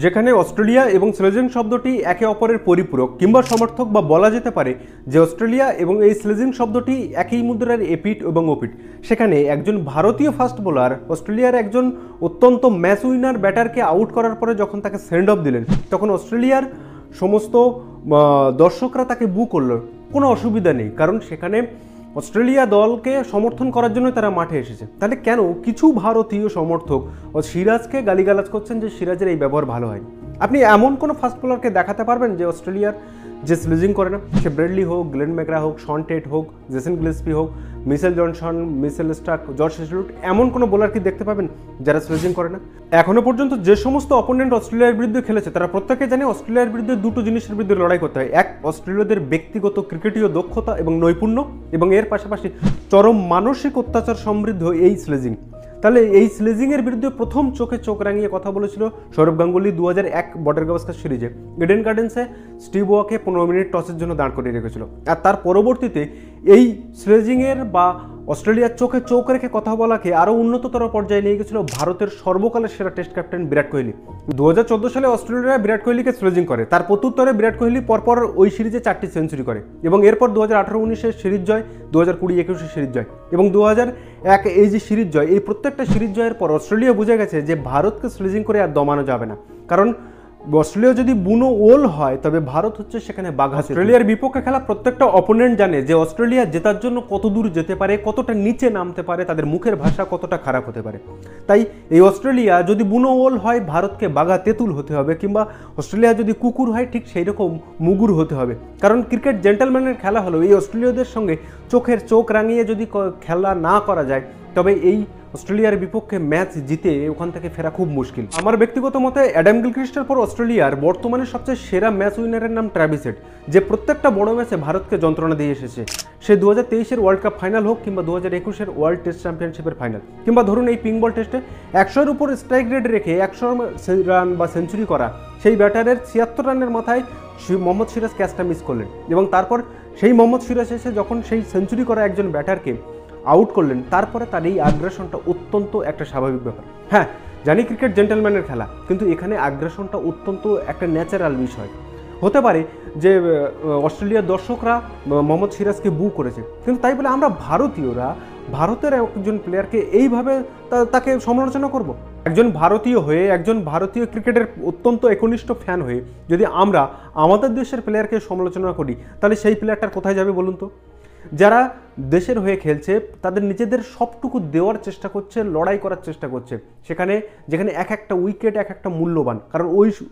যেখানে অস্ট্রেলিয়া এবং স্লেজিং শব্দটি একে অপরের পরিপূরক কিংবা সমর্থক, বা বলা যেতে পারে যে অস্ট্রেলিয়া এবং এই স্লেজিং শব্দটি একই মুদ্রার এপিঠ এবং ওপিঠ, সেখানে একজন ভারতীয় ফাস্ট বোলার অস্ট্রেলিয়ার একজন অত্যন্ত ম্যাচ উইনার ব্যাটারকে আউট করার পরে যখন তাকে সেন্ড অফ দিলেন, তখন অস্ট্রেলিয়ার সমস্ত দর্শকরা তাকে বু করলো। কোনো অসুবিধা নেই, কারণ সেখানে অস্ট্রেলিয়া দলকে সমর্থন করার জন্য তারা মাঠে এসেছে। তাহলে কেন কিছু ভারতীয় সমর্থক ও সিরাজকে গালিগালাজ করছেন যে সিরাজের এই ব্যবহার ভালো হয়? আপনি এমন কোনো ফাস্ট বোলারকে দেখাতে পারবেন যে অস্ট্রেলিয়ার যে স্লেজিং করে না? সে ব্রেডলি হোক, গ্লেন ম্যাকগ্রা হোক, শন টেট হোক, জেসন গিলস্পি হোক, Mitchell Johnson, Mitchell Starc, George Hazlewood, এমন কোনো বোলার কি দেখতে পাবেন যারা স্লেজিং করে না? এখনো পর্যন্ত যে সমস্ত অপোনেন্ট অস্ট্রেলিয়ার বিরুদ্ধে খেলেছে তারা প্রত্যেকে জানে অস্ট্রেলিয়ার বিরুদ্ধে দুটো জিনিসের বিরুদ্ধে লড়াই করতে হয়। এক, অস্ট্রেলীয়দের ব্যক্তিগত ক্রিকেটীয় দক্ষতা এবং নৈপুণ্য, এবং এর পাশাপাশি চরম মানসিক অত্যাচার সমৃদ্ধ এই স্লেজিং। তাহলে এই স্লেজিংয়ের বিরুদ্ধে প্রথম চোখে চোখ রাঙিয়ে কথা বলেছিল সৌরভ গাঙ্গুলি 2001 বর্ডার গাভাস্কার সিরিজে। ইডেন গার্ডেন্সে স্টিভ ওয়াকে 15 মিনিট টসের জন্য দাঁড় করিয়ে রেখেছিল। আর তার পরবর্তীতে এই স্লেজিংয়ের বা অস্ট্রেলিয়ার চোখে চোখ রেখে কথা বলাকে আরও উন্নততর পর্যায়ে নিয়ে গেছিল ভারতের সর্বকালের সেরা টেস্ট ক্যাপ্টেন বিরাট কোহলি। 2014 সালে অস্ট্রেলিয়া বিরাট কোহলিকে স্লেজিং করে, তার প্রত্যুত্তরে বিরাট কোহলি পরপর ওই সিরিজে 4টি সেঞ্চুরি করে, এবং এরপর 2018-19 সিরিজ জয়, 2020-21 সিরিজ জয় এবং 2001 এই যে সিরিজ জয়, এই প্রত্যেকটা সিরিজ জয়ের পর অস্ট্রেলিয়া বুঝে গেছে যে ভারতকে স্লেজিং করে আর দমানো যাবে না। কারণ অস্ট্রেলিয়া যদি বুনো ওল হয় তবে ভারত হচ্ছে সেখানে বাঘা। অস্ট্রেলিয়ার বিপক্ষে খেলা প্রত্যেকটা অপোনেন্ট জানে যে অস্ট্রেলিয়া জেতার জন্য কত দূর যেতে পারে, কতটা নিচে নামতে পারে, তাদের মুখের ভাষা কতটা খারাপ হতে পারে। তাই এই অস্ট্রেলিয়া যদি বুনো ওল হয় ভারতকে বাঘা তেঁতুল হতে হবে, কিংবা অস্ট্রেলিয়া যদি কুকুর হয় ঠিক সেই রকম মুগুর হতে হবে। কারণ ক্রিকেট জেন্টলম্যানের খেলা হলো, এই অস্ট্রেলীয়দের সঙ্গে চোখের চোখ রাঙিয়ে যদি খেলা না করা যায় তবে এই অস্ট্রেলিয়ার বিপক্ষে ম্যাচ জিতে ওখান থেকে ফেরা খুব মুশকিল। আমার ব্যক্তিগত মতে অ্যাডাম গিলক্রিস্টের পর অস্ট্রেলিয়ার বর্তমানে সবচেয়ে সেরা ম্যাচ উইনারের নাম ট্র্যাভিস হেড, যে প্রত্যেকটা বড় ম্যাচে ভারতকে যন্ত্রণা দিয়ে এসেছে। সে 2023-এর ওয়ার্ল্ড কাপ ফাইনাল হোক, কিংবা 2021-এর ওয়ার্ল্ড টেস্ট চ্যাম্পিয়নশিপের ফাইনাল, কিংবা ধরুন এই পিঙ্ক বল টেস্টে 100-এর উপর স্ট্রাইক রেট রেখে 100 রান বা সেঞ্চুরি করা সেই ব্যাটারের 76 রানের মাথায় মোহাম্মদ সিরাজ ক্যাচটা মিস করলেন, এবং তারপর সেই মোহাম্মদ সিরাজ এসে যখন সেই সেঞ্চুরি করা একজন ব্যাটারকে আউট করলেন, তারপরে তার এই আগ্রাসনটা অত্যন্ত একটা স্বাভাবিক ব্যাপার। হ্যাঁ, জানি ক্রিকেট জেন্টলম্যানের খেলা, কিন্তু এখানে আগ্রাসনটা অত্যন্ত একটা ন্যাচারাল বিষয়। হতে পারে যে অস্ট্রেলিয়ার দর্শকরা মোহাম্মদ সিরাজকে বু করেছে, কিন্তু তাই বলে আমরা ভারতীয়রা ভারতের একজন প্লেয়ারকে এইভাবে তাকে সমালোচনা করব? একজন ভারতীয় হয়ে, একজন ভারতীয় ক্রিকেটের অত্যন্ত একনিষ্ঠ ফ্যান হয়ে যদি আমরা আমাদের দেশের প্লেয়ারকে সমালোচনা করি, তাহলে সেই প্লেয়ারটার কোথায় যাবে বলুন তো? যারা দেশের হয়ে খেলছে তাদের নিজেদের সবটুকু দেওয়ার চেষ্টা করছে, লড়াই করার চেষ্টা করছে, যেখানে এক একটা উইকেট এক একটা মূল্যবান। কারণ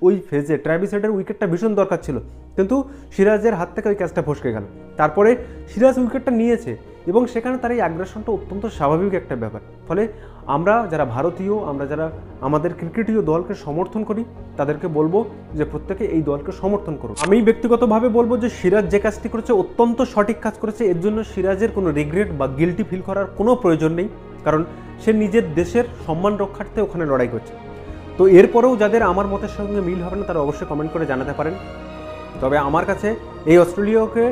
ওই ফেজে ট্র্যাভিস হেডের উইকেটটা ভীষণ দরকার ছিল, কিন্তু সিরাজের হাত থেকে ওই ক্যাচটা ফসকে গেল। তারপরে সিরাজ উইকেটটা নিয়েছে, এবং সেখানে তার এই আগ্রাসনটা অত্যন্ত স্বাভাবিক একটা ব্যাপার। ফলে আমরা যারা ভারতীয়, আমরা যারা আমাদের ক্রিকেটীয় দলকে সমর্থন করি, তাদেরকে বলবো যে প্রত্যেকে এই দলকে সমর্থন করুন। আমি ব্যক্তিগতভাবে বলবো যে সিরাজ যে কাজটি করেছে অত্যন্ত সঠিক কাজ করেছে। এর জন্য সিরাজের কোনো রিগ্রেট বা গিল্টি ফিল করার কোনো প্রয়োজন নেই, কারণ সে নিজের দেশের সম্মান রক্ষার্থে ওখানে লড়াই করছে। তো এরপরেও যাদের আমার মতের সঙ্গে মিল হবে না তারা অবশ্যই কমেন্ট করে জানাতে পারেন। তবে আমার কাছে এই অস্ট্রেলিয়াকে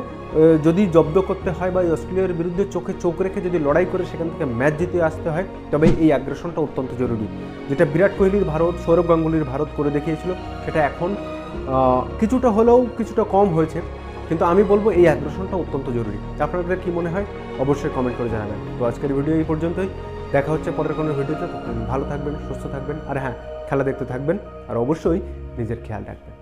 যদি জব্দ করতে হয় বা এই অস্ট্রেলিয়ার বিরুদ্ধে চোখে চোখ রেখে যদি লড়াই করে সেখান থেকে ম্যাচ জিতে আসতে হয়, তবে এই আগ্রাসনটা অত্যন্ত জরুরি। যেটা বিরাট কোহলির ভারত, সৌরভ গাঙ্গুলির ভারত করে দেখিয়েছিল, সেটা এখন কিছুটা কম হয়েছে, কিন্তু আমি বলবো এই আগ্রাসনটা অত্যন্ত জরুরি। আপনাদের কি মনে হয় অবশ্যই কমেন্ট করে জানাবেন। তো আজকের ভিডিও এই পর্যন্তই, দেখা হচ্ছে পরের কোনো ভিডিওতে। ভালো থাকবেন, সুস্থ থাকবেন, আর হ্যাঁ, খেলা দেখতে থাকবেন, আর অবশ্যই নিজের খেয়াল রাখবেন।